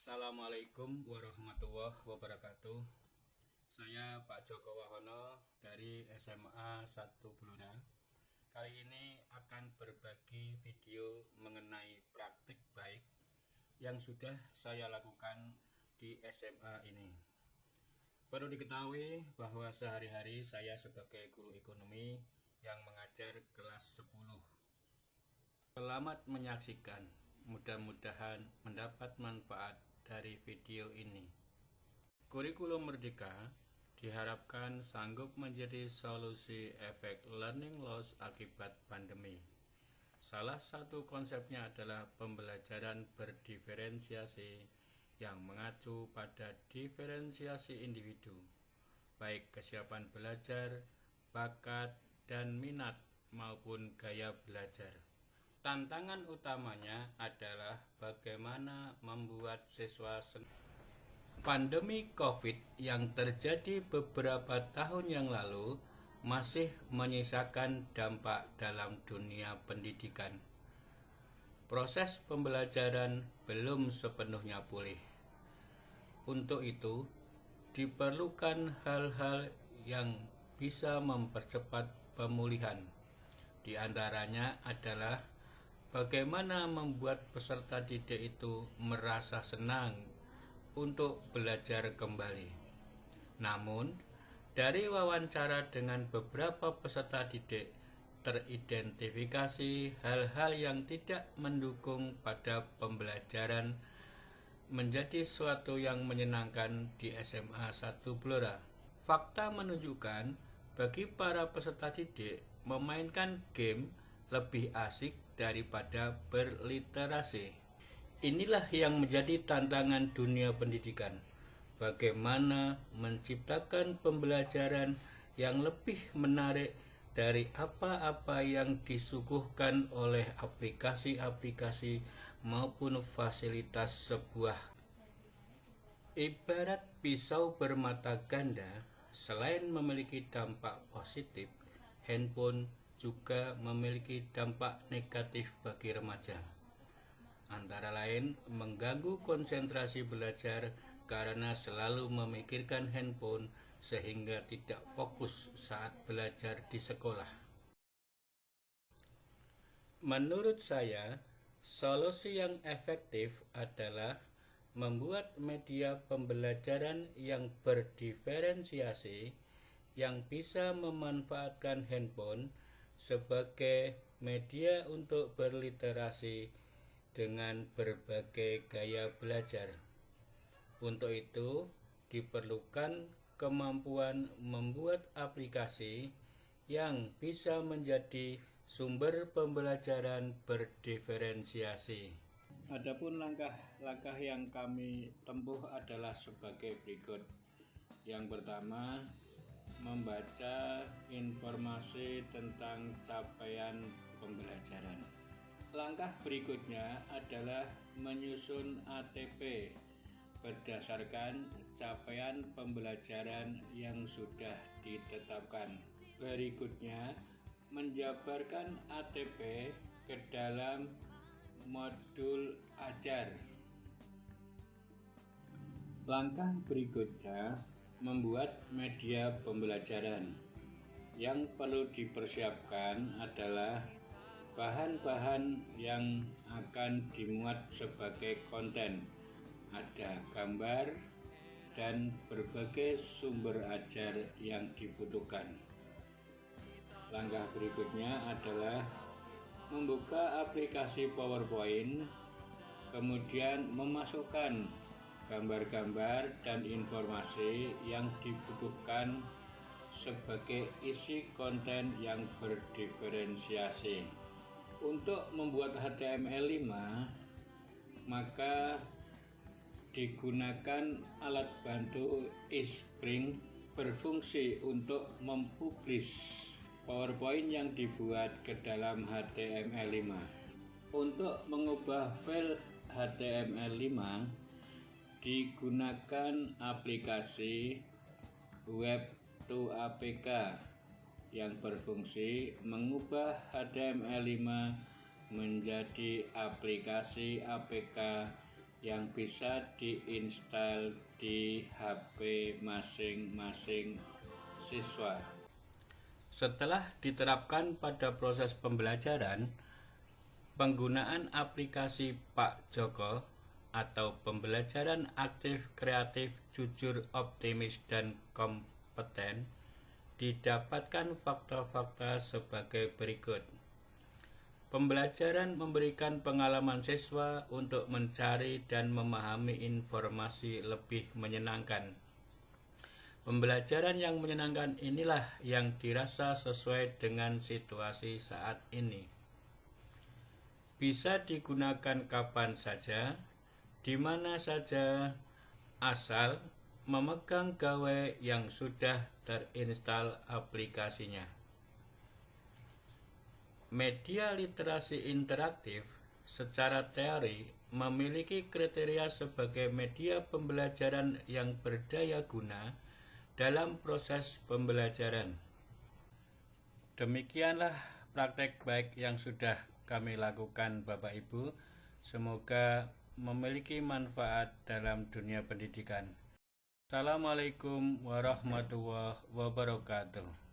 Assalamualaikum warahmatullahi wabarakatuh. Saya Pak Joko Wahono dari SMA 1 Blora. Kali ini akan berbagi video mengenai praktik baik yang sudah saya lakukan di SMA ini. Perlu diketahui bahwa sehari-hari saya sebagai guru ekonomi yang mengajar kelas 10. Selamat menyaksikan. Mudah-mudahan mendapat manfaat dari video ini. Kurikulum Merdeka diharapkan sanggup menjadi solusi efek learning loss akibat pandemi. Salah satu konsepnya adalah pembelajaran berdiferensiasi yang mengacu pada diferensiasi individu, baik kesiapan belajar, bakat, dan minat maupun gaya belajar. Tantangan utamanya adalah bagaimana membuat siswa pandemi COVID yang terjadi beberapa tahun yang lalu masih menyisakan dampak dalam dunia pendidikan. Proses pembelajaran belum sepenuhnya pulih. Untuk itu, diperlukan hal-hal yang bisa mempercepat pemulihan. Di antaranya adalah bagaimana membuat peserta didik itu merasa senang untuk belajar kembali. Namun, dari wawancara dengan beberapa peserta didik, teridentifikasi hal-hal yang tidak mendukung pada pembelajaran menjadi suatu yang menyenangkan di SMA 1 Blora. Fakta menunjukkan bagi para peserta didik, memainkan game lebih asik daripada berliterasi. Inilah yang menjadi tantangan dunia pendidikan. Bagaimana menciptakan pembelajaran yang lebih menarik dari apa-apa yang disuguhkan oleh aplikasi-aplikasi maupun fasilitas sebuah. Ibarat pisau bermata ganda, selain memiliki dampak positif, handphone juga memiliki dampak negatif bagi remaja. Antara lain, mengganggu konsentrasi belajar karena selalu memikirkan handphone sehingga tidak fokus saat belajar di sekolah. Menurut saya, solusi yang efektif adalah membuat media pembelajaran yang berdiferensiasi yang bisa memanfaatkan handphone sebagai media untuk berliterasi dengan berbagai gaya belajar. Untuk itu, diperlukan kemampuan membuat aplikasi yang bisa menjadi sumber pembelajaran berdiferensiasi. Adapun langkah-langkah yang kami tempuh adalah sebagai berikut. Yang pertama, membaca informasi tentang capaian pembelajaran. Langkah berikutnya adalah menyusun ATP berdasarkan capaian pembelajaran yang sudah ditetapkan. Berikutnya, menjabarkan ATP ke dalam modul ajar. Langkah berikutnya, membuat media pembelajaran. Yang perlu dipersiapkan adalah bahan-bahan yang akan dimuat sebagai konten. Ada gambar dan berbagai sumber ajar yang dibutuhkan. Langkah berikutnya adalah membuka aplikasi PowerPoint, kemudian memasukkan gambar-gambar dan informasi yang dibutuhkan sebagai isi konten yang berdiferensiasi. Untuk membuat HTML5, maka digunakan alat bantu eSpring berfungsi untuk mempublish PowerPoint yang dibuat ke dalam HTML5. Untuk mengubah file HTML5, digunakan aplikasi Web2APK yang berfungsi mengubah HTML5 menjadi aplikasi APK yang bisa diinstal di HP masing-masing siswa. Setelah diterapkan pada proses pembelajaran, penggunaan aplikasi Pak Joko atau pembelajaran aktif, kreatif, jujur, optimis, dan kompeten didapatkan fakta-fakta sebagai berikut. Pembelajaran memberikan pengalaman siswa untuk mencari dan memahami informasi lebih menyenangkan. Pembelajaran yang menyenangkan inilah yang dirasa sesuai dengan situasi saat ini. Bisa digunakan kapan saja, di mana saja, asal memegang gawai yang sudah terinstal aplikasinya. Media literasi interaktif secara teori memiliki kriteria sebagai media pembelajaran yang berdaya guna dalam proses pembelajaran. Demikianlah praktek baik yang sudah kami lakukan Bapak Ibu. Semoga memiliki manfaat dalam dunia pendidikan. Assalamualaikum warahmatullahi wabarakatuh.